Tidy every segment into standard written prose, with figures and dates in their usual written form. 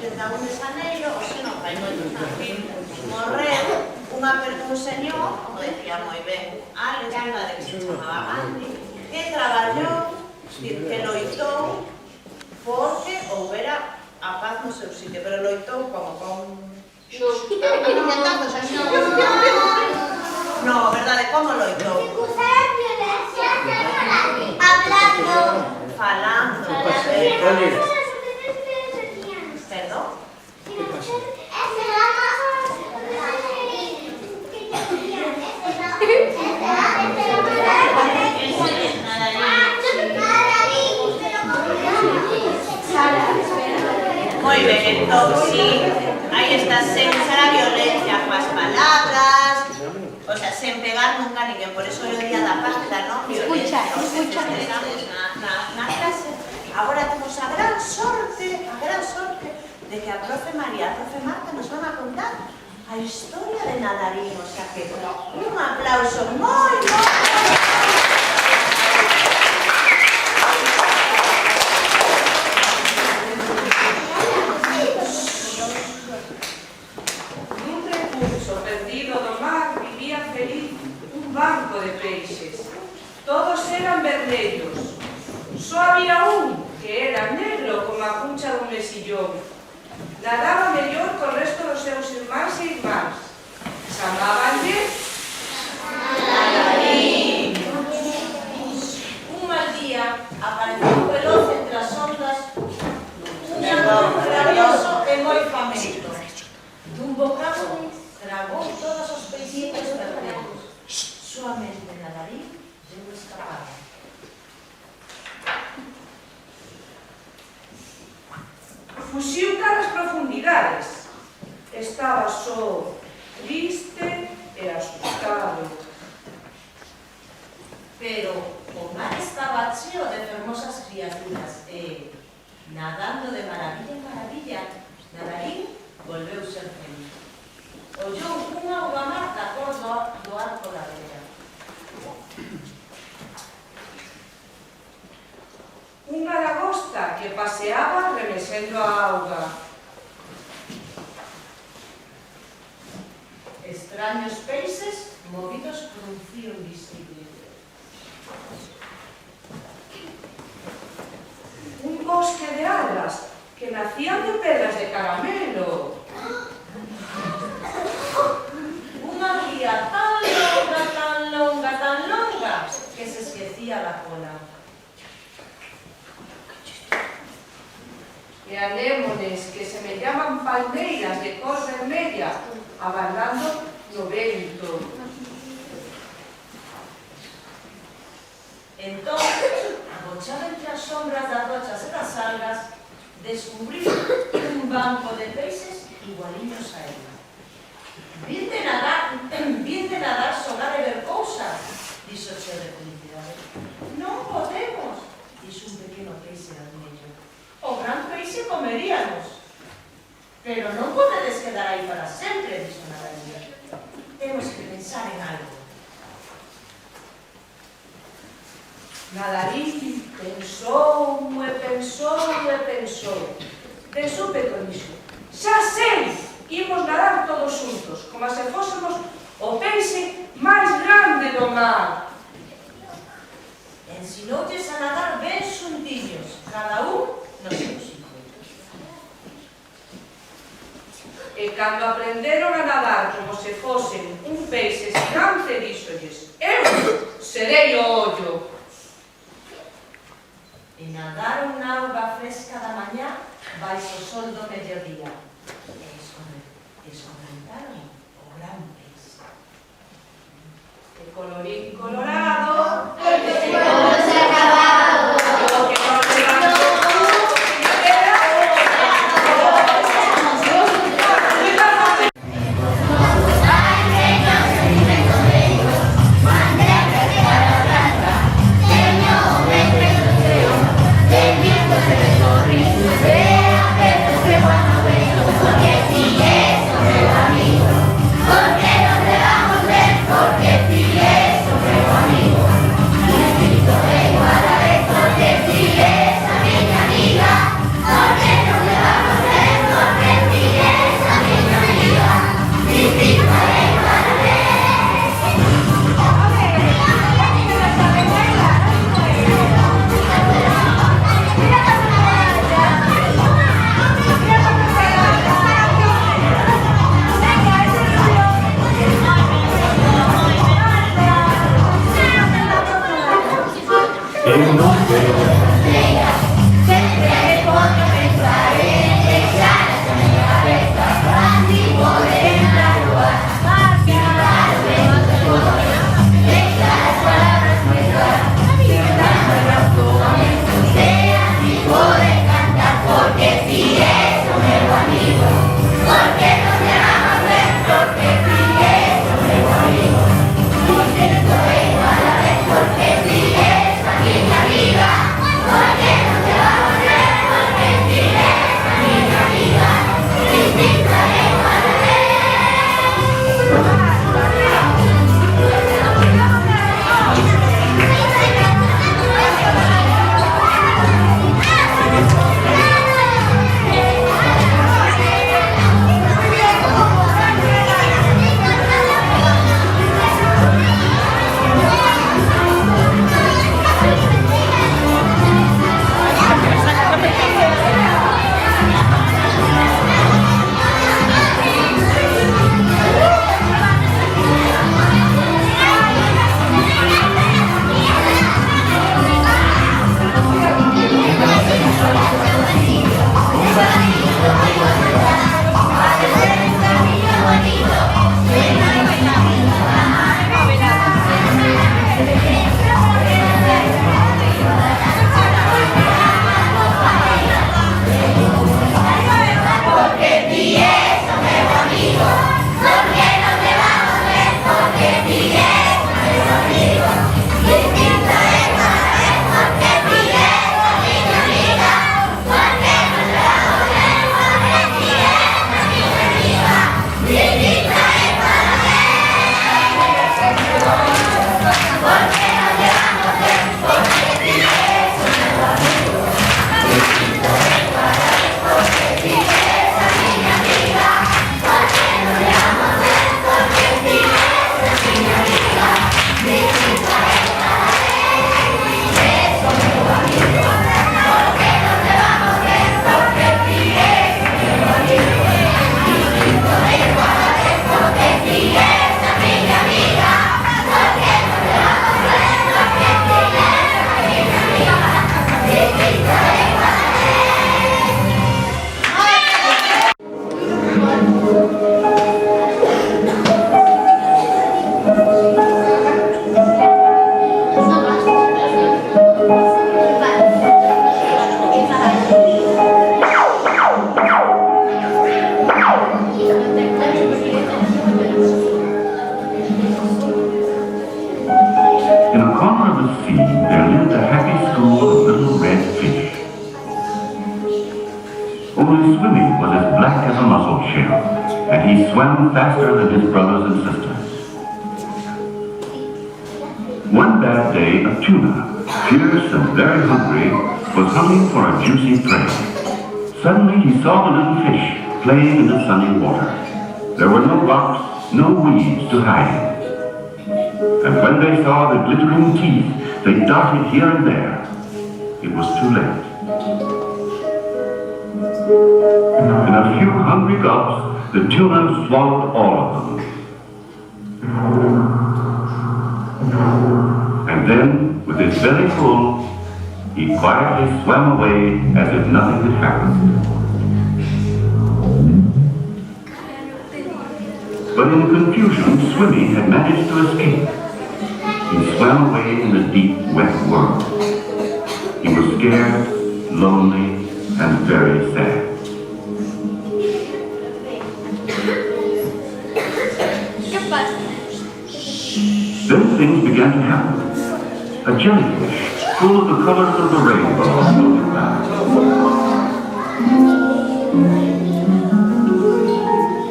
que dá un desaneiro, ou se non fai moito tranquilo. Morreu un señor, como decía moi ben Alex, unha de que se chamaba Gandhi, que traballou, que loitou porque houbera a paz no seu sitio, pero loitou como con... No, verdade, como loitou? Falando. Perdón? Moi ben, entón, sí, aí está, sen usar a violencia coas palabras, o sea, sen pegar nunca a ninguén, por eso é o día da paz, da non violencia, estamos na clase. Agora temos a gran sorte de que a profe María, a profe Marta nos van a contar a historia de Nadarín, o sea que un aplauso moi, banco de peixes. Todos eran vermellos. Só había un que era negro como a cuncha dun mesillón. Nadaba mellor co resto dos seus irmáns e irmás. Chamábanlle Nadarín. Un mal día apareceu veloz entre as ondas un dragón rabioso e moi fameito. Dun bocado tragou todos os peixitos vermelhos. Suavemente Nadarín deu escapada. Fuxiu cara as profundidades. Estaba só, triste e asustado. Pero o mar estaba cheo de fermosas criaturas e, nadando de maravilla en maravilla, Nadarín volveu ser feliz. Ollou unha aubamar da cor do arco da vera. Unha lagosta que paseaba remexendo a auga. Extraños peixes movidos por un fío invisible. Un bosque de algas que nacían de pedras de caramelo. Unha guía tan longa, que se esquecía la cola. E anémones que semellaban palmeiras de cor vermella abandando no vento. Entón, agochado entre as sombras das rochas e das algas, descubriu un banco de peixes igualiños a ela. Vin de nadar sogar e ver cousas, dixo cheo de felicidade. Non podemos, dixo un pequeno peixe vermello. O gran peixe comeríamos. Pero non podedes quedar aí para sempre, dixo Nadarín. Temos que pensar en algo. Nadarín pensou e pensou. De súpeto dixo: xa sei, imos nadar todos xuntos, como se fósemos o peixe máis grande do mar. Ensinoutes a nadar ben xuntiños, cada un no seu sitio. E cando aprenderon a nadar como se fosen un peixe xigante, díxolles: eu serei o ollo. E nadaron na auga fresca da mañá baixo o sol do mediodía. E escomentaron o gran peixe. E colorín colorado, se ha acabado. lo que no levantó Porque And Swimmy was as black as a mussel shell, and he swam faster than his brothers and sisters. One bad day, a tuna, fierce and very hungry, was hunting for a juicy prey. Suddenly he saw the little fish playing in the sunny water. There were no rocks, no weeds to hide in. And when they saw the glittering teeth, they darted here and there. It was too late. In a few hungry gulps, the tuna swallowed all of them. And then, with his belly full, he quietly swam away as if nothing had happened. But in confusion, Swimmy had managed to escape. He swam away in the deep, wet world. He was scared, lonely, and very sad. Then things began to happen. A jellyfish, full of the colors of the rainbow, floated by.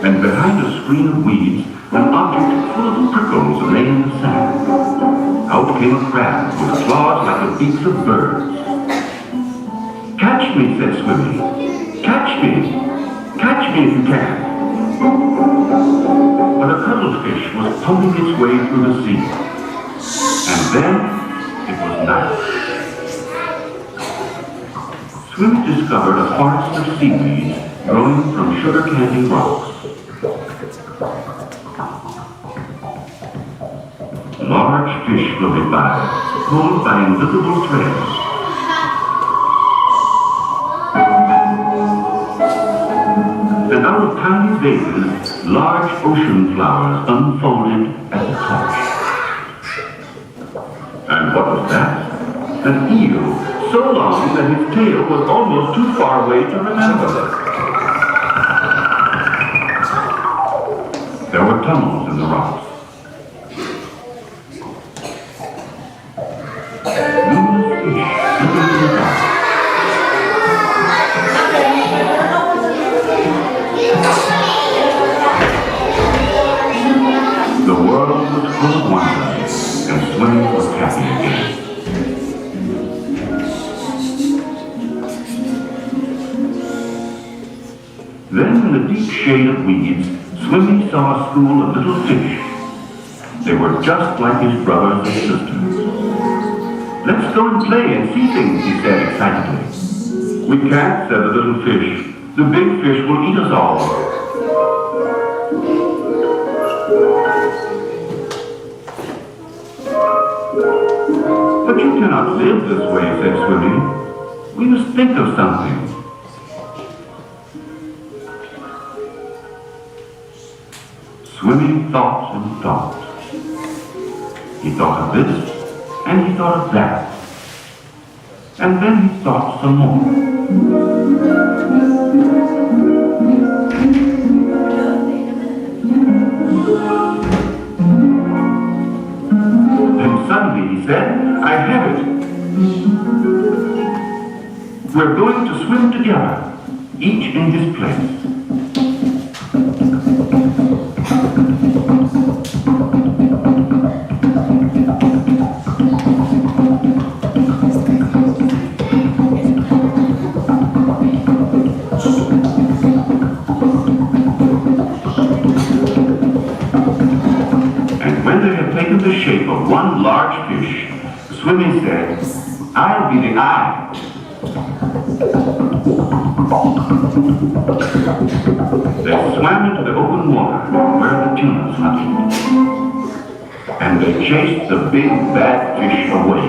And behind a screen of weeds, an object full of prickles lay in the sand. Out came a crab with claws like the beaks of birds. "Catch me," said Swimmy. "Catch me! Catch me if you can!" But a cuttlefish was pumping its way through the sea. And then it was night. Swimmy discovered a forest of seaweeds growing from sugar candy rocks. Large fish floated by, pulled by invisible threads. And out of tiny vases, large ocean flowers unfolded at the touch. And what was that? An eel, so long that his tail was almost too far away to remember. There were tunnels in the rocks. Numerous fish slipping in the dark. The world was full of wonder, and Swimmy was happy again. Then in the deep shade of weeds, Swimmy saw a school of little fish. They were just like his brothers and sisters. "Let's go and play and see things," he said excitedly. "We can't," said the little fish. "The big fish will eat us all." "But you cannot live this way," said Swimmy. "We must think of something." Swimmy thought and thought. He thought of this, and he thought of that. And then he thought some more. Then suddenly he said, "I have it. We're going to swim together, each in his place." The shape of one large fish, Swimmy said, "I'll be the eye." They swam into the open water where the tunas hunted, and they chased the big bad fish away.